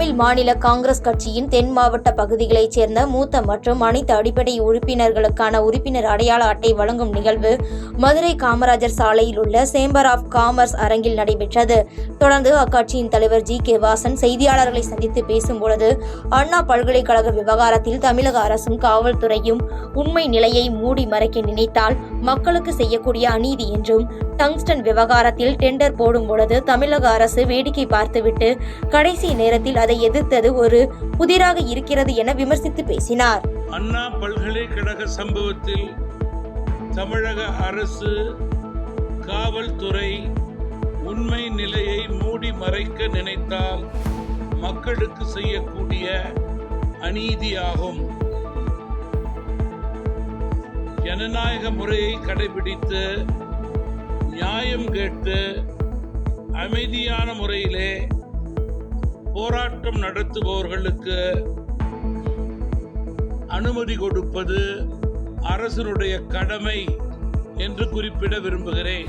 தமிழ் மாநில காங்கிரஸ் கட்சியின் தென் மாவட்ட பகுதிகளைச் சேர்ந்த மூத்த மற்றும் அனைத்து அடிப்படை உறுப்பினர்களுக்கான உறுப்பினர் அடையாள அட்டை வழங்கும் நிகழ்வு மதுரை காமராஜர் சாலையில் உள்ள சேம்பர் ஆஃப் காமர்ஸ் அரங்கில் நடைபெற்றது. தொடர்ந்து அக்கட்சியின் தலைவர் ஜி.கே. வாசன் செய்தியாளர்களை சந்தித்து பேசும்பொழுது, அண்ணா பல்கலைக்கழக விவகாரத்தில் தமிழக அரசும் காவல்துறையும் உண்மை நிலையை மூடி மறைக்க நினைத்தால் மக்களுக்கு செய்யக்கூடிய அநீதி என்றும், டங்ஸ்டன் விவகாரத்தில் டெண்டர் போடும் பொழுது தமிழக அரசு வேடிக்கை பார்த்துவிட்டு கடைசி நேரத்தில் அதை எதிர்த்தது ஒரு புதிராக இருக்கிறது என விமர்சித்து பேசினார். அண்ணா பல்கலைக்கழக சம்பவத்தில் தமிழக அரசு, காவல்துறை உண்மை நிலையை மூடி மறைக்க நினைத்தால் மக்களுக்கு செய்யக்கூடிய அநீதியாகும். ஜனநாயக முறையை கடைபிடித்து நியாயம் கேட்டு அமைதியான முறையிலே போராட்டம் நடத்துபவர்களுக்கு அனுமதி கொடுப்பது அரசினுடைய கடமை என்று குறிப்பிட விரும்புகிறேன்.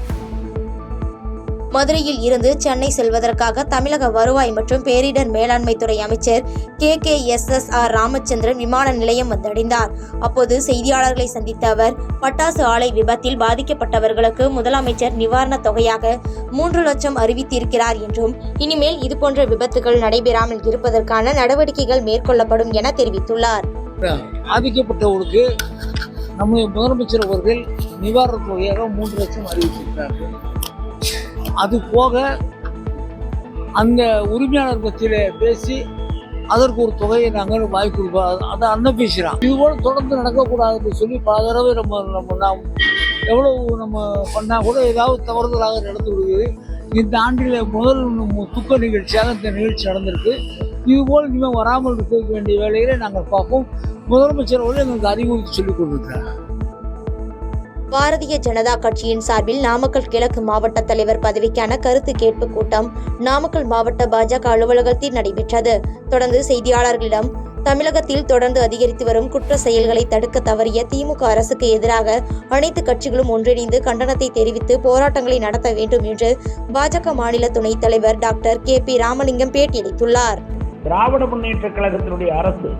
மதுரையில் இருந்து சென்னை செல்வதற்காக தமிழக வருவாய் மற்றும் பேரிடர் மேலாண்மை துறை அமைச்சர் கே.எஸ்.எஸ்.ஆர். ராமச்சந்திரன் விமான நிலையம் வந்தடைந்தார். அப்போது செய்தியாளர்களை சந்தித்த அவர், பட்டாசு ஆலை விபத்தில் பாதிக்கப்பட்டவர்களுக்கு முதலமைச்சர் நிவாரணத் தொகையாக 3 லட்சம் அறிவித்திருக்கிறார் என்றும், இனிமேல் இதுபோன்ற விபத்துகள் நடைபெறாமல் இருப்பதற்கான நடவடிக்கைகள் மேற்கொள்ளப்படும் என தெரிவித்துள்ளார். பாதிக்கப்பட்டவர்களுக்கு நம்முடைய முதலமைச்சர் அவர்கள் நிவாரணத் தொகையாக 3 லட்சம் அறிவித்திருக்கிறார்கள். அது போக அந்த உரிமையாளர் பற்றியில பேசி அதற்கு ஒரு தொகையை நாங்கள் வாங்கி கொடுப்போம். அதை அண்ணன் பேசுகிறான். இதுபோல தொடர்ந்து நடக்கக்கூடாதுன்னு சொல்லி பல தடவை நாம் எவ்வளவு நம்ம பண்ணால் கூட ஏதாவது தவறுதலாக நடந்து விடுகிறது. இந்த ஆண்டில் முதல் துக்க நிகழ்ச்சியாக இந்த நிகழ்ச்சி நடந்திருக்கு. இதுபோல் இனிமேல் வராமல் இருக்க வேண்டிய வேலையில நாங்கள் பார்ப்போம். முதலமைச்சர் அவர்கள் எங்களுக்கு அறிவுறுத்தி சொல்லிக் கொண்டிருக்கிறார். பாரதிய ஜனதா கட்சியின் சார்பில் நாமக்கல் கிழக்கு மாவட்ட தலைவர் பதவிக்கான கருத்து கேட்பு கூட்டம் நாமக்கல் மாவட்ட பாஜக அலுவலகத்தில் நடைபெற்றது. தொடர்ந்து செய்தியாளர்களிடம், தமிழகத்தில் தொடர்ந்து அதிகரித்து வரும் குற்ற செயல்களை தடுக்க தவறிய திமுக அரசுக்கு எதிராக அனைத்து கட்சிகளும் ஒன்றிணைந்து கண்டனத்தை தெரிவித்து போராட்டங்களை நடத்த வேண்டும் என்று பாஜக மாநில துணைத் தலைவர் டாக்டர் கே.பி. ராமலிங்கம் பேட்டியளித்துள்ளார். திராவிட முன்னேற்ற கழகத்தினுடைய அரசு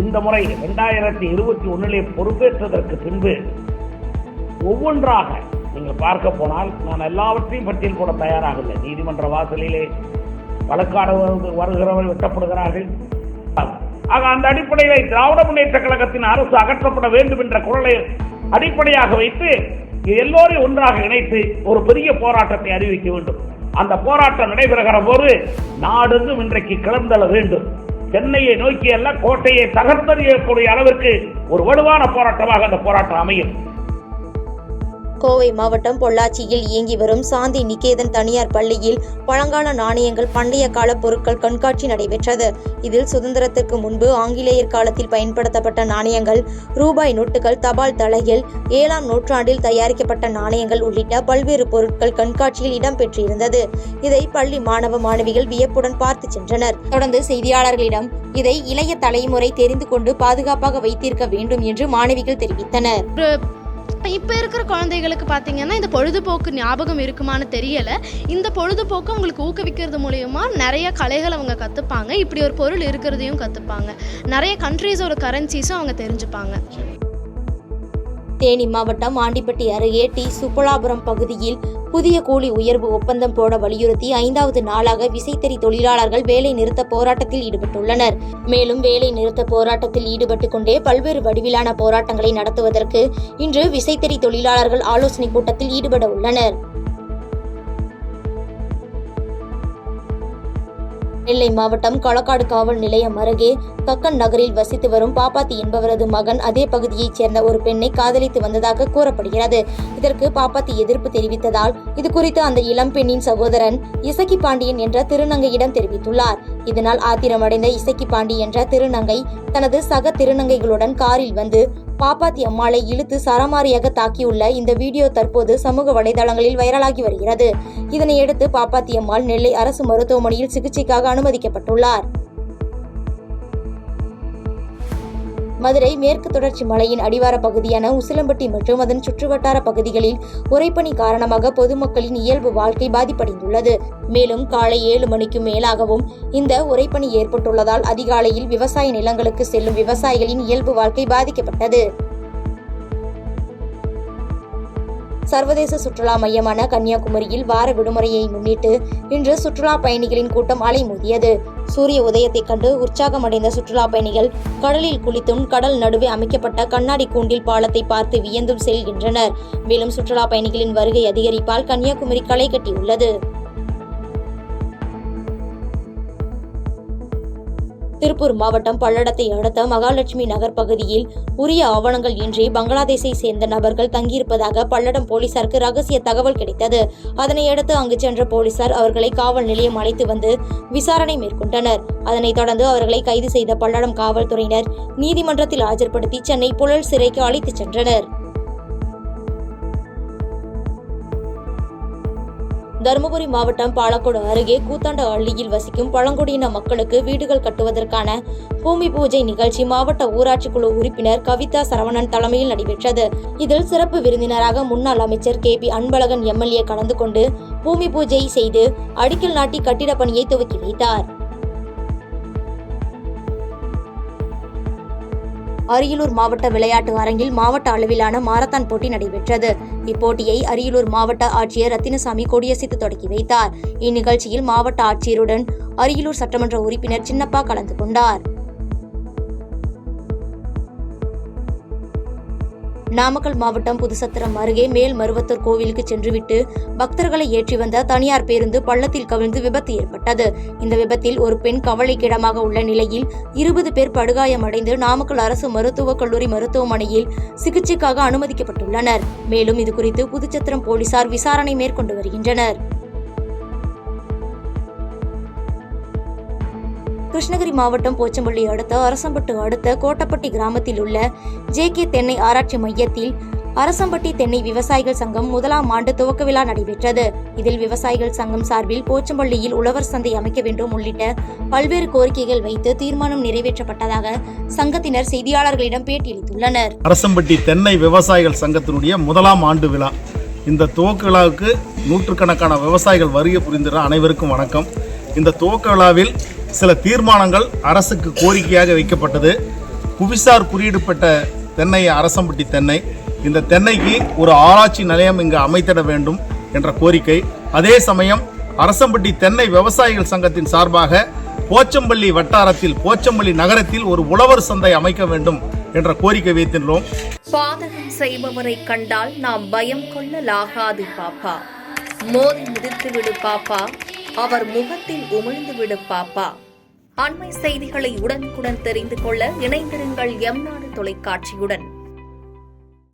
இந்த முறை 2021 பொறுப்பேற்றதற்கு பின்பு ஒவ்வொன்றாக நீங்கள் பார்க்க போனால், நான் எல்லாவற்றையும் பட்டியல் கூட தயாராக இல்லை. நீதிமன்ற வாசலிலே வழக்காடு வருகிறவர்கள் வெட்டப்படுகிறார்கள். ஆக அந்த அடிப்படையில் திராவிட முன்னேற்ற கழகத்தின் அரசு அகற்றப்பட வேண்டும் என்ற குரலை அடிப்படையாக வைத்து எல்லோரையும் ஒன்றாக இணைத்து ஒரு பெரிய போராட்டத்தை அறிவிக்க வேண்டும். அந்த போராட்டம் நடைபெறுகிற போது நாடெங்கும் இன்றைக்கு கிளர்ந்தெழ வேண்டும். சென்னையை நோக்கி அல்ல, கோட்டையை தகர்த்தெறியக்கூடிய அளவிற்கு ஒரு வலுவான போராட்டமாக அந்த போராட்டம் அமையும். கோவை மாவட்டம் பொள்ளாச்சியில் இயங்கி வரும் சாந்தி நிகேதன் தனியார் பள்ளியில் பழங்கால நாணயங்கள், பண்டைய கால பொருட்கள் கண்காட்சி நடைபெற்றது. இதில் சுதந்திரத்திற்கு முன்பு ஆங்கிலேயர் காலத்தில் பயன்படுத்தப்பட்ட நாணயங்கள், ரூபாய் நோட்டுகள், தபால் தலைகள், 7ஆம் நூற்றாண்டில் தயாரிக்கப்பட்ட நாணயங்கள் உள்ளிட்ட பல்வேறு பொருட்கள் கண்காட்சியில் இடம்பெற்றிருந்தது. இதை பள்ளி மாணவ மாணவிகள் வியப்புடன் பார்த்து சென்றனர். தொடர்ந்து செய்தியாளர்களிடம், இதை இளைய தலைமுறை தெரிந்து கொண்டு பாதுகாப்பாக வைத்திருக்க வேண்டும் என்று மாணவிகள் தெரிவித்தனர். இப்போ இருக்கிற குழந்தைகளுக்கு பார்த்தீங்கன்னா இந்த பொழுதுபோக்கு ஞாபகம் இருக்குமான்னு தெரியலை. இந்த பொழுதுபோக்கு அவங்களுக்கு ஊக்குவிக்கிறது மூலயமா நிறைய கலைகள் அவங்க கற்றுப்பாங்க. இப்படி ஒரு பொருள் இருக்கிறதையும் கற்றுப்பாங்க. நிறைய கண்ட்ரீஸோட கரன்சிஸும் அவங்க தெரிஞ்சுப்பாங்க. தேனி மாவட்டம் ஆண்டிப்பட்டி அருகே டி. சுப்பலாபுரம் பகுதியில் புதிய கூலி உயர்வு ஒப்பந்தம் போட வலியுறுத்தி 5வது நாளாக விசைத்தறி தொழிலாளர்கள் வேலை நிறுத்த போராட்டத்தில் ஈடுபட்டுள்ளனர். மேலும் வேலை நிறுத்த போராட்டத்தில் ஈடுபட்டுக் கொண்டே பல்வேறு வடிவிலான போராட்டங்களை நடத்துவதற்கு இன்று விசைத்தறி தொழிலாளர்கள் ஆலோசனை கூட்டத்தில் ஈடுபட உள்ளனர். நெல்லை மாவட்டம் களக்காடு காவல் நிலையம் அருகே கக்கன் நகரில் வசித்து வரும் பாப்பாத்தி என்பவரது மகன் அதே பகுதியைச் சேர்ந்த ஒரு பெண்ணை காதலித்து வந்ததாக கூறப்படுகிறது. இதற்கு பாப்பாத்தி எதிர்ப்பு தெரிவித்ததால் இது குறித்து அந்த இளம் பெண்ணின் சகோதரன் இசக்கி பாண்டியன் என்ற திருநங்கையிடம் தெரிவித்துள்ளார். இதனால் ஆத்திரமடைந்த இசக்கி பாண்டி என்ற திருநங்கை தனது சக திருநங்கைகளுடன் காரில் வந்து பாப்பாத்தி அம்மாளை இழுத்து சரமாரியாக தாக்கியுள்ள இந்த வீடியோ தற்போது சமூக வலைதளங்களில் வைரலாகி வருகிறது. இதனையடுத்து பாப்பாத்தி அம்மாள் நெல்லை அரசு மருத்துவமனையில் சிகிச்சைக்காக அனுமதிக்கப்பட்டுள்ளார். மதுரை மேற்கு தொடர்ச்சி மலையின் அடிவார பகுதியான உசிலம்பட்டி மற்றும் அதன் சுற்றுவட்டார பகுதிகளில் உறைபனி காரணமாக பொதுமக்களின் இயல்பு வாழ்க்கை பாதிப்படைந்துள்ளது. மேலும் காலை 7 மணிக்கு மேலாகவும் இந்த உறைபனி ஏற்பட்டுள்ளதால் அதிகாலையில் விவசாய நிலங்களுக்கு செல்லும் விவசாயிகளின் இயல்பு வாழ்க்கை பாதிக்கப்பட்டது. சர்வதேச சுற்றுலா மையமான கன்னியாகுமரியில் வார விடுமுறையை முன்னிட்டு இன்று சுற்றுலா பயணிகளின் கூட்டம் அலைமோதியது. சூரிய உதயத்தை கண்டு உற்சாகமடைந்த சுற்றுலா பயணிகள் கடலில் குளித்தும் கடல் நடுவே அமைக்கப்பட்ட கண்ணாடி கூண்டில் பாலத்தை பார்த்து வியந்தும் செல்கின்றனர். மேலும் சுற்றுலா பயணிகளின் வருகை அதிகரிப்பால் கன்னியாகுமரி களை கட்டியுள்ளது. திருப்பூர் மாவட்டம் பல்லடத்தை அடுத்த மகாலட்சுமி நகர் பகுதியில் உரிய ஆவணங்கள் இன்றி பங்களாதேஷை சேர்ந்த நபர்கள் தங்கியிருப்பதாக பல்லடம் போலீசாருக்கு ரகசிய தகவல் கிடைத்தது. அதனையடுத்து அங்கு சென்ற போலீசார் அவர்களை காவல் நிலையம் அழைத்து வந்து விசாரணை மேற்கொண்டனர். அதனைத் தொடர்ந்து அவர்களை கைது செய்த பல்லடம் காவல்துறையினர் நீதிமன்றத்தில் ஆஜர்படுத்தி சென்னை புழல் சிறைக்கு அழைத்துச் சென்றனர். தருமபுரி மாவட்டம் பாலக்கோடு அருகே கூத்தாண்ட அள்ளியில் வசிக்கும் பழங்குடியின மக்களுக்கு வீடுகள் கட்டுவதற்கான பூமி பூஜை நிகழ்ச்சி மாவட்ட ஊராட்சி குழு உறுப்பினர் கவிதா சரவணன் தலைமையில் நடைபெற்றது. இதில் சிறப்பு விருந்தினராக முன்னாள் அமைச்சர் KP அன்பழகன் MLA கலந்து கொண்டு பூமி பூஜை செய்து அடிக்கல் நாட்டி கட்டிடப் பணியை துவக்கி வைத்தார். அரியலூர் மாவட்ட விளையாட்டு அரங்கில் மாவட்ட அளவிலான மாரத்தான் போட்டி நடைபெற்றது. இப்போட்டியை அரியலூர் மாவட்ட ஆட்சியர் ரத்தினசாமி கொடியசைத்து தொடங்கி வைத்தார். இந்நிகழ்ச்சியில் மாவட்ட ஆட்சியருடன் அரியலூர் சட்டமன்ற உறுப்பினர் சின்னப்பா கலந்து கொண்டார். நாமக்கல் மாவட்டம் புதுசத்திரம் அருகே மேல்மருவத்தூர் கோவிலுக்கு சென்றுவிட்டு பக்தர்களை ஏற்றி வந்த தனியார் பேருந்து பள்ளத்தில் கவிழ்ந்து விபத்து ஏற்பட்டது. இந்த விபத்தில் ஒரு பெண் கவலைக்கிடமாக உள்ள நிலையில் 20 பேர் படுகாயமடைந்து நாமக்கல் அரசு மருத்துவக் கல்லூரி மருத்துவமனையில் சிகிச்சைக்காக அனுமதிக்கப்பட்டுள்ளனர். மேலும் இதுகுறித்து புதுச்சத்திரம் போலீசார் விசாரணை மேற்கொண்டு வருகின்றனர். கிருஷ்ணகிரி மாவட்டம் போச்சம்பள்ளி அடுத்த அரசம்பட்டு அடுத்த கோட்டப்பட்டி கிராமத்தில் உள்ள JK தென்னை ஆராய்ச்சி மையத்தில் அரசம்பட்டி தென்னை விவசாயிகள் சங்கம் 1ஆம் ஆண்டு துவக்க விழா நடைபெற்றது. இதில் விவசாயிகள் சங்கம் சார்பில் போச்சம்பள்ளியில் உழவர் சந்தை அமைக்க வேண்டும் உள்ளிட்ட பல்வேறு கோரிக்கைகள் வைத்து தீர்மானம் நிறைவேற்றப்பட்டதாக சங்கத்தினர் செய்தியாளர்களிடம் பேட்டியளித்துள்ளனர். அரசம்பட்டி தென்னை விவசாயிகள் சங்கத்தினுடைய 1ஆம் ஆண்டு விழா. இந்த துவக்க விழாவுக்கு நூற்றுக்கணக்கான விவசாயிகள் வருகை புரிந்துள்ள அனைவருக்கும் வணக்கம். இந்த துவக்க விழாவில் சில தீர்மானங்கள் அரசுக்கு கோரிக்கையாக வைக்கப்பட்டது. புவிசார் குறியீடு பெற்ற தென்னை அரசம்பட்டி தென்னை, இந்த தென்னைக்கு ஒரு ஆராய்ச்சி நிலையம் இங்கு அமைத்திட வேண்டும் என்ற கோரிக்கை. அதே சமயம் அரசம்பட்டி தென்னை விவசாயிகள் சங்கத்தின் சார்பாக போச்சம்பள்ளி வட்டாரத்தில் போச்சம்பள்ளி நகரத்தில் ஒரு உழவர் சந்தை அமைக்க வேண்டும் என்ற கோரிக்கை வைத்துள்ளோம். பாதகம் செய்பவரை கண்டால் நாம் பயம் கொள்ளலாகாது பாப்பா. மோதி மிதித்து விடு பாப்பா, அவர் முகத்தில் உமிழ்ந்து விடு பாப்பா. அண்மை செய்திகளை உடனுக்குடன் தெரிந்து கொள்ள இணைந்திருங்கள் எம் நாடு தொலைக்காட்சியுடன்.